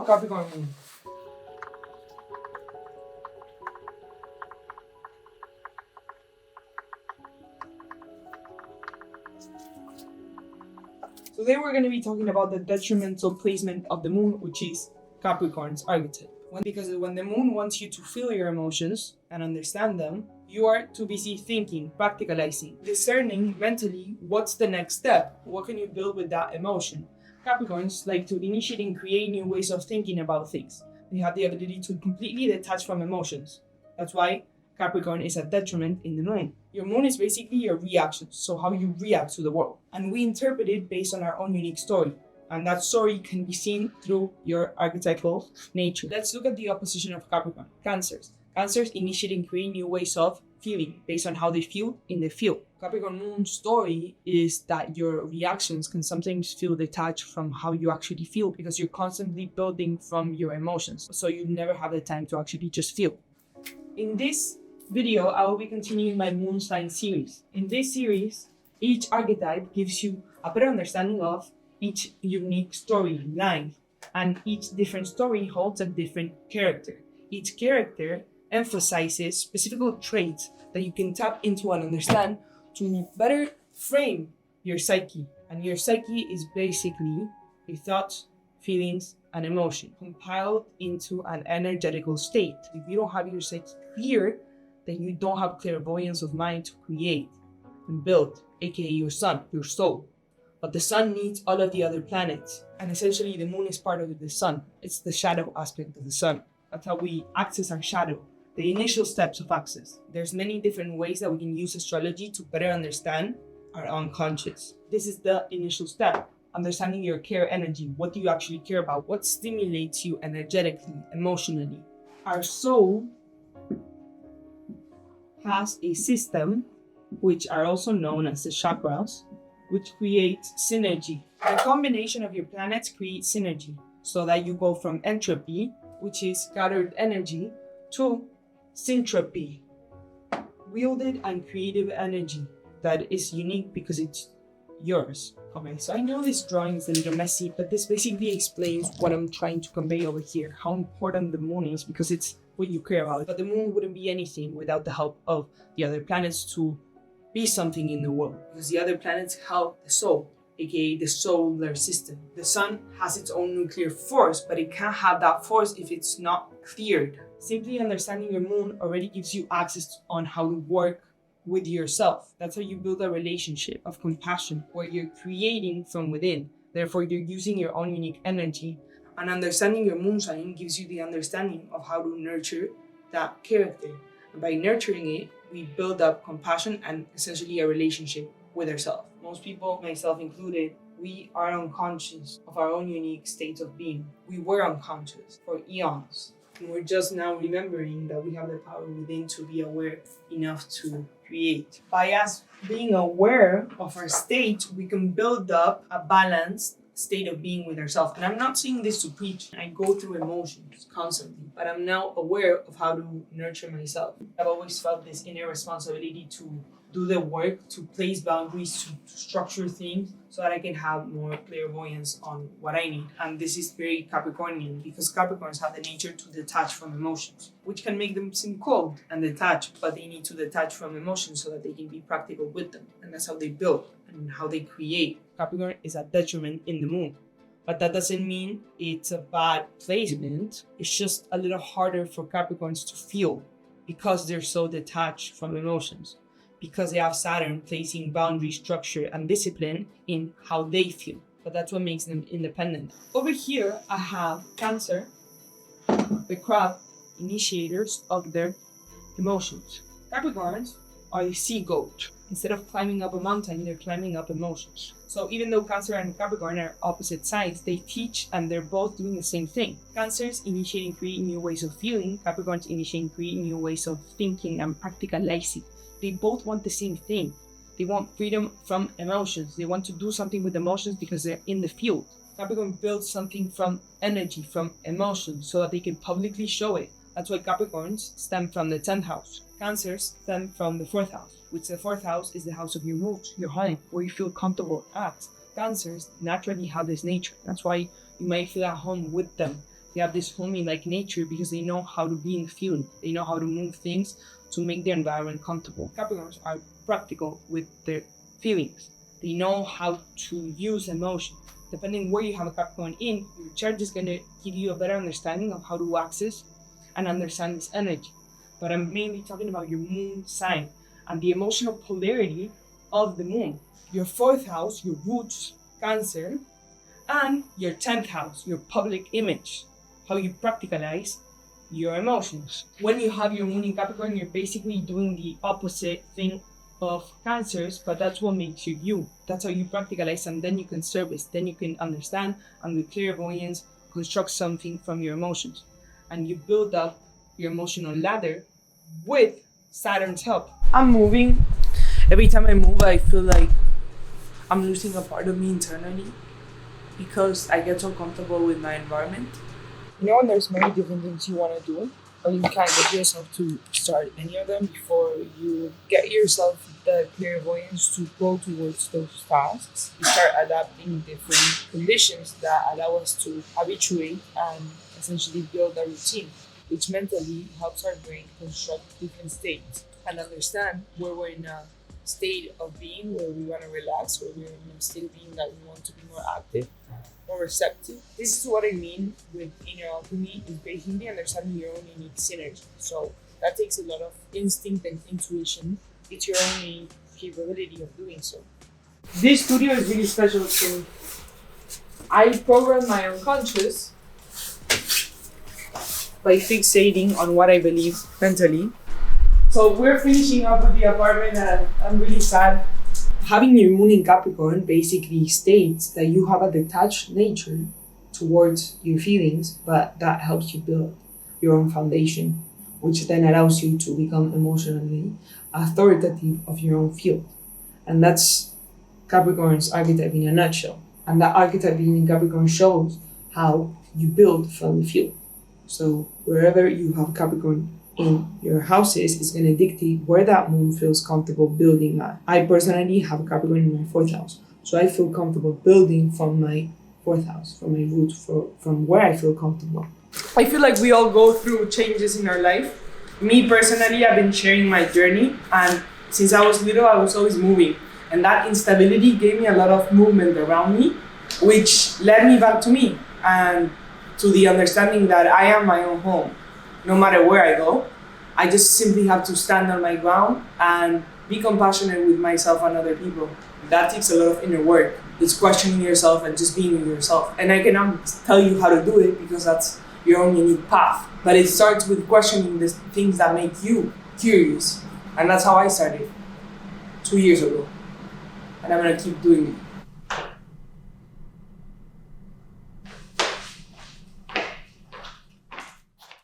Capricorn moon. Today we're going to be talking about the detrimental placement of the moon, which is Capricorn's archetype. Because when the moon wants you to feel your emotions and understand them, you are too busy thinking, practicalizing, discerning mentally what's the next step, what can you build with that emotion. Capricorns like to initiate and create new ways of thinking about things. They have the ability to completely detach from emotions. That's why Capricorn is a detriment in the moon. Your moon is basically your reactions, so how you react to the world. And we interpret it based on our own unique story. And that story can be seen through your archetypal nature. Let's look at the opposition of Capricorn. Cancers. Cancers initiate and create new ways of feeling based on how they feel in the field. Capricorn moon's story is that your reactions can sometimes feel detached from how you actually feel because you're constantly building from your emotions. So you never have the time to actually just feel. In this video, I will be continuing my moon sign series. In this series, each archetype gives you a better understanding of each unique storyline, and each different story holds a different character. Each character emphasizes specific traits that you can tap into and understand to better frame your psyche. And your psyche is basically your thoughts, feelings, and emotion compiled into an energetical state. If you don't have your psyche clear, then you don't have clairvoyance of mind to create and build, aka your sun, your soul. But the sun needs all of the other planets. And essentially the moon is part of the sun. It's the shadow aspect of the sun. That's how we access our shadow. The initial steps of access. There's many different ways that we can use astrology to better understand our unconscious. This is the initial step. Understanding your care energy. What do you actually care about? What stimulates you energetically, emotionally? Our soul has a system, which are also known as the chakras, which creates synergy. The combination of your planets creates synergy so that you go from entropy, which is scattered energy, to syntropy, wielded and creative energy that is unique because it's yours. Okay, so I know this drawing is a little messy, but this basically explains what I'm trying to convey over here, how important the moon is because it's what you care about. But the moon wouldn't be anything without the help of the other planets to be something in the world, because the other planets help the soul, aka the solar system. The sun has its own nuclear force, but it can't have that force if it's not cleared. Simply understanding your moon already gives you access on how to work with yourself. That's how you build a relationship of compassion where you're creating from within. Therefore, you're using your own unique energy, and understanding your moon sign gives you the understanding of how to nurture that character. And by nurturing it, we build up compassion and essentially a relationship with ourselves. Most people, myself included, we are unconscious of our own unique states of being. We were unconscious for eons. And we're just now remembering that we have the power within to be aware enough to create. By us being aware of our state, we can build up a balanced state of being with ourselves. And I'm not saying this to preach. I go through emotions constantly, but I'm now aware of how to nurture myself. I've always felt this inner responsibility to do the work, to place boundaries, to structure things so that I can have more clairvoyance on what I need. And this is very Capricornian because Capricorns have the nature to detach from emotions, which can make them seem cold and detached, but they need to detach from emotions so that they can be practical with them. And that's how they build and how they create. Capricorn is a detriment in the moon, but that doesn't mean it's a bad placement. It's just a little harder for Capricorns to feel because they're so detached from emotions, because they have Saturn placing boundary, structure, and discipline in how they feel. But that's what makes them independent. Over here, I have Cancer, the crab, initiators of their emotions. Capricorns are the sea goat. Instead of climbing up a mountain, they're climbing up emotions. So even though Cancer and Capricorn are opposite sides, they teach and they're both doing the same thing. Cancers initiate and create new ways of feeling. Capricorns initiate and create new ways of thinking and practicalizing. They both want the same thing. They want freedom from emotions. They want to do something with emotions because they're in the field. Capricorn builds something from energy, from emotion, so that they can publicly show it. That's why Capricorns stem from the 10th house. Cancers stem from the 4th house, which the 4th house is the house of your moods, your home, where you feel comfortable at. Cancers naturally have this nature. That's why you may feel at home with them. They have this homey-like nature because they know how to be in the field. They know how to move things to make their environment comfortable. Capricorns are practical with their feelings. They know how to use emotion. Depending where you have a Capricorn in, your chart is going to give you a better understanding of how to access and understand this energy. But I'm mainly talking about your moon sign and the emotional polarity of the moon. Your 4th house, your roots, Cancer, and your 10th house, your public image, how you practicalize your emotions. When you have your moon in Capricorn, you're basically doing the opposite thing of Cancers, but that's what makes you you. That's how you practicalize, and then you can service, then you can understand, and with clairvoyance, construct something from your emotions. And you build up your emotional ladder with Saturn's help. I'm moving. Every time I move, I feel like I'm losing a part of me internally because I get so comfortable with my environment. You know when there's many different things you want to do, or you can't get yourself to start any of them before you get yourself the clairvoyance to go towards those tasks. You start adapting different conditions that allow us to habituate and essentially build a routine, which mentally helps our brain construct different states and understand where we're in a state of being where we want to relax, where we're in a state of being that we want to be more active, more receptive. This is what I mean with inner alchemy, is basically understanding your own unique synergy. So that takes a lot of instinct and intuition. It's your only capability of doing so. This studio is really special to me. I program my unconscious by fixating on what I believe mentally. So we're finishing up with the apartment and I'm really sad. Having your moon in Capricorn basically states that you have a detached nature towards your feelings, but that helps you build your own foundation, which then allows you to become emotionally authoritative of your own field. And that's Capricorn's archetype in a nutshell. And that archetype in Capricorn shows how you build from the field. So wherever you have Capricorn in your houses is going to dictate where that moon feels comfortable building at. I personally have a Capricorn in my 4th house, so I feel comfortable building from my 4th house, from my root, from where I feel comfortable. I feel like we all go through changes in our life. Me personally, I've been sharing my journey, and since I was little, I was always moving, and that instability gave me a lot of movement around me, which led me back to me and to the understanding that I am my own home. No matter where I go, I just simply have to stand on my ground and be compassionate with myself and other people. That takes a lot of inner work. It's questioning yourself and just being yourself. And I cannot tell you how to do it because that's your own unique path. But it starts with questioning the things that make you curious. And that's how I started 2 years ago. And I'm gonna keep doing it.